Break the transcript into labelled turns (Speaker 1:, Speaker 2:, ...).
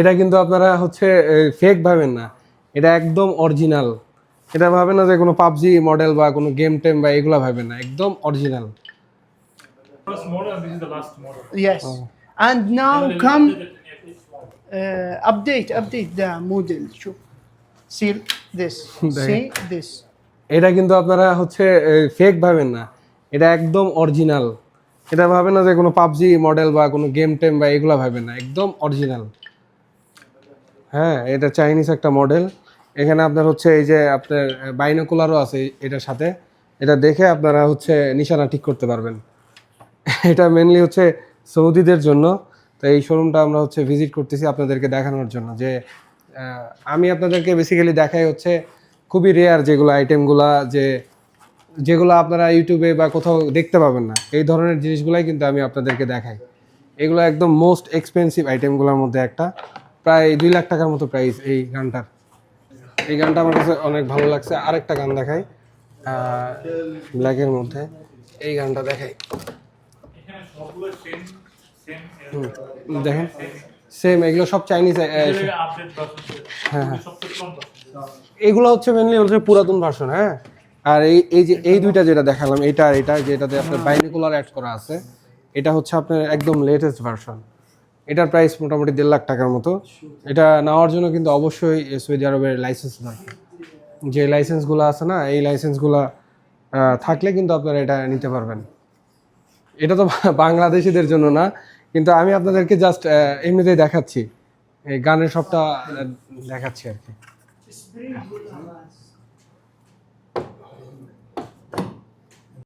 Speaker 1: এটা কিন্তু আপনারা হচ্ছে ফেক ভাবেন না, এটা একদম অরিজিনাল। এটা ভাবেন না যে কোনো পাবজি মডেল বা কোনো গেম টেম বা এগুলা ভাবেন না, একদম original.
Speaker 2: First model and this is the last model.
Speaker 3: Yes. And now come update the model. شوف. See this. See this.
Speaker 1: এটা কিন্তু আপনারা হচ্ছে ফেক ভাবেন না, এটা একদম অরিজিনাল। এটা ভাবেন না যে কোনো পাবজি মডেল বা কোনো গেম টেম বা এগুলা ভাবেন না, একদম অরিজিনাল। হ্যাঁ, এটা চাইনিজ একটা মডেল। এখানে আপনার হচ্ছে এই যে আপনার বাইনোকুলারও আছে এটার সাথে, এটা দেখে আপনারা হচ্ছে নিশানা ঠিক করতে পারবেন। এটা মেনলি হচ্ছে সৌদিদের জন্য। তো এই শোরুমটা আমরা হচ্ছে ভিজিট করতেছি আপনাদেরকে দেখানোর জন্য যে আমি আপনাদেরকে বেসিক্যালি দেখাই হচ্ছে খুবই রেয়ার যেগুলো আইটেমগুলা, যেগুলো আপনারা ইউটিউবে বা কোথাও দেখতে পাবেন না, এই ধরনের জিনিসগুলাই কিন্তু আমি আপনাদেরকে দেখাই। এগুলো একদম মোস্ট এক্সপেন্সিভ আইটেমগুলোর মধ্যে একটা, প্রায় 2 লাখ টাকার মতো প্রাইস এই গানটার। এই গানটা আমার কাছে অনেক ভালো লাগছে। আরেকটা গান দেখাই ব্ল্যাকের মধ্যে, এই গানটা দেখাই। দেখেন সেম, এগুলো সব চাইনিজ। হ্যাঁ, এগুলো হচ্ছে মেনলি হচ্ছে পুরাতন ভার্সন। হ্যাঁ, আর এই যে এই দুইটা যেটা দেখালাম, এটা আর এটা যেটাতে আপনার বাইনোকুলার অ্যাড করা আছে, এটা হচ্ছে আপনার একদম লেটেস্ট ভার্সন। এটার প্রাইস মোটামুটি 1.5 লাখ টাকার মতো। এটা নেওয়ার জন্য কিন্তু অবশ্যই সৌদি আরবের লাইসেন্স দরকার। যে লাইসেন্সগুলো আছে না, এই লাইসেন্সগুলো থাকলে কিন্তু আপনারা এটা নিতে পারবেন। এটা তো বাংলাদেশিদের জন্য না, কিন্তু আমি আপনাদেরকে জাস্ট এমনিতেই দেখাচ্ছি, এই গানের সবটা দেখাচ্ছি আর কি।